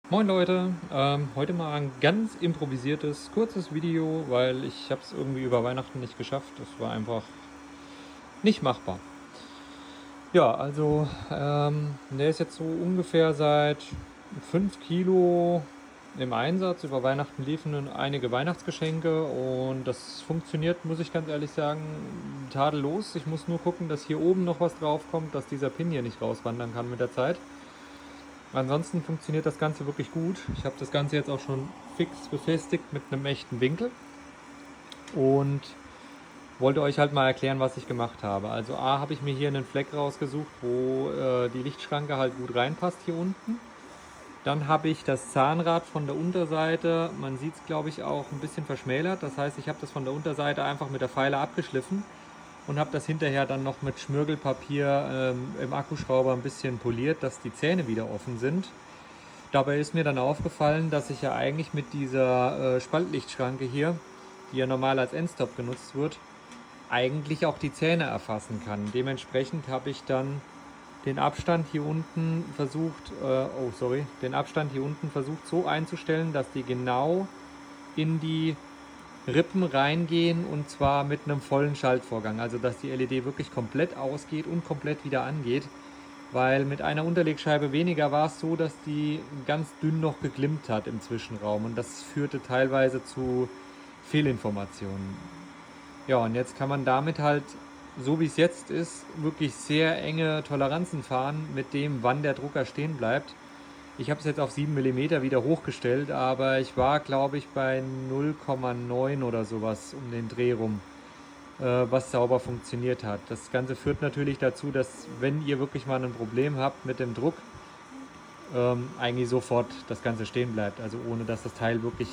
Moin Leute, heute mal ein ganz improvisiertes, kurzes Video, weil ich habe es irgendwie über Weihnachten nicht geschafft. Das war einfach nicht machbar. Ja, also der ist jetzt so ungefähr seit 5 Kilo im Einsatz. Über Weihnachten liefen einige Weihnachtsgeschenke und das funktioniert, muss ich ganz ehrlich sagen, tadellos. Ich muss nur gucken, dass hier oben noch was drauf kommt, dass dieser Pin hier nicht rauswandern kann mit der Zeit. Ansonsten funktioniert das Ganze wirklich gut. Ich habe das Ganze jetzt auch schon fix befestigt mit einem echten Winkel und wollte euch halt mal erklären, was ich gemacht habe. Also A, habe ich mir hier einen Fleck rausgesucht, wo die Lichtschranke halt gut reinpasst hier unten. Dann habe ich das Zahnrad von der Unterseite, man sieht es glaube ich auch ein bisschen verschmälert. Das heißt, ich habe das von der Unterseite einfach mit der Feile abgeschliffen und habe das hinterher dann noch mit Schmirgelpapier im Akkuschrauber ein bisschen poliert, dass die Zähne wieder offen sind. Dabei ist mir dann aufgefallen, dass ich ja eigentlich mit dieser Spaltlichtschranke hier, die ja normal als Endstop genutzt wird, eigentlich auch die Zähne erfassen kann. Dementsprechend habe ich dann den Abstand hier unten versucht, den Abstand hier unten versucht so einzustellen, dass die genau in die Rippen reingehen und zwar mit einem vollen Schaltvorgang. Also dass die LED wirklich komplett ausgeht und komplett wieder angeht. Weil mit einer Unterlegscheibe weniger war es so, dass die ganz dünn noch geglimmt hat im Zwischenraum und das führte teilweise zu Fehlinformationen. Ja, und jetzt kann man damit halt, so wie es jetzt ist, wirklich sehr enge Toleranzen fahren mit dem, wann der Drucker stehen bleibt. Ich habe es jetzt auf 7 mm wieder hochgestellt, aber ich war, glaube ich, bei 0,9 oder sowas um den Dreh rum, was sauber funktioniert hat. Das Ganze führt natürlich dazu, dass, wenn ihr wirklich mal ein Problem habt mit dem Druck, eigentlich sofort das Ganze stehen bleibt. Also ohne, dass das Teil wirklich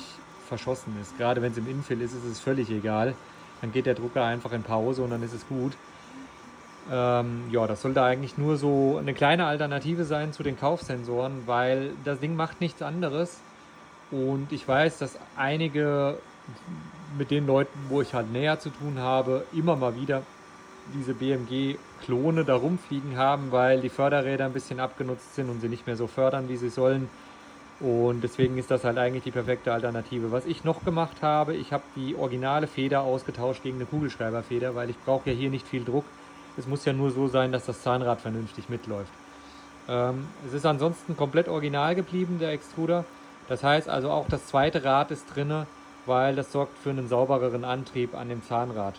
verschossen ist. Gerade wenn es im Infill ist, ist es völlig egal. Dann geht der Drucker einfach in Pause und dann ist es gut. Ja, das sollte eigentlich nur so eine kleine Alternative sein zu den Kaufsensoren, weil das Ding macht nichts anderes. Und ich weiß, dass einige mit den Leuten, wo ich halt näher zu tun habe, immer mal wieder diese BMG-Klone da rumfliegen haben, weil die Förderräder ein bisschen abgenutzt sind und sie nicht mehr so fördern, wie sie sollen. Und deswegen ist das halt eigentlich die perfekte Alternative. Was ich noch gemacht habe, ich habe die originale Feder ausgetauscht gegen eine Kugelschreiberfeder, weil ich brauche ja hier nicht viel Druck. Es muss ja nur so sein, dass das Zahnrad vernünftig mitläuft. Es ist ansonsten komplett original geblieben, der Extruder. Das heißt also auch das zweite Rad ist drinne, weil das sorgt für einen saubereren Antrieb an dem Zahnrad.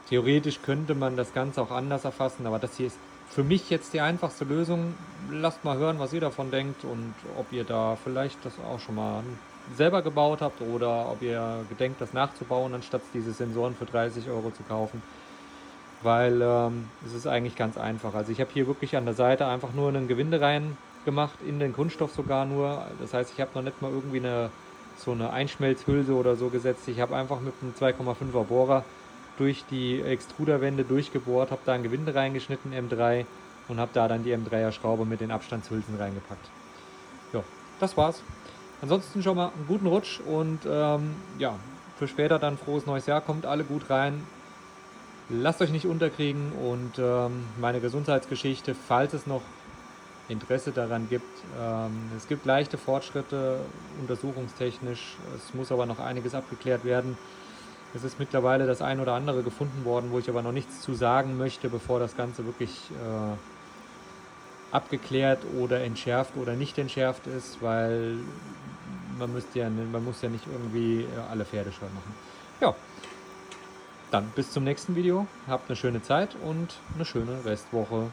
Theoretisch könnte man das Ganze auch anders erfassen, aber das hier ist für mich jetzt die einfachste Lösung. Lasst mal hören, was ihr davon denkt und ob ihr da vielleicht das auch schon mal selber gebaut habt oder ob ihr gedenkt, das nachzubauen, anstatt diese Sensoren für 30 € zu kaufen. Weil es ist eigentlich ganz einfach. Also ich habe hier wirklich an der Seite einfach nur einen Gewinde rein gemacht, in den Kunststoff sogar nur. Das heißt, ich habe noch nicht mal irgendwie so eine Einschmelzhülse oder so gesetzt. Ich habe einfach mit einem 2,5er Bohrer durch die Extruderwände durchgebohrt, habe da ein Gewinde reingeschnitten, M3, und habe da dann die M3er Schraube mit den Abstandshülsen reingepackt. Ja, das war's. Ansonsten schon mal einen guten Rutsch und ja, für später dann frohes neues Jahr, kommt alle gut rein. Lasst euch nicht unterkriegen und meine Gesundheitsgeschichte, falls es noch Interesse daran gibt. Es gibt leichte Fortschritte untersuchungstechnisch, es muss aber noch einiges abgeklärt werden. Es ist mittlerweile das ein oder andere gefunden worden, wo ich aber noch nichts zu sagen möchte, bevor das Ganze wirklich abgeklärt oder entschärft oder nicht entschärft ist, weil man muss ja nicht irgendwie alle Pferde scheu machen. Ja, dann bis zum nächsten Video. Habt eine schöne Zeit und eine schöne Restwoche.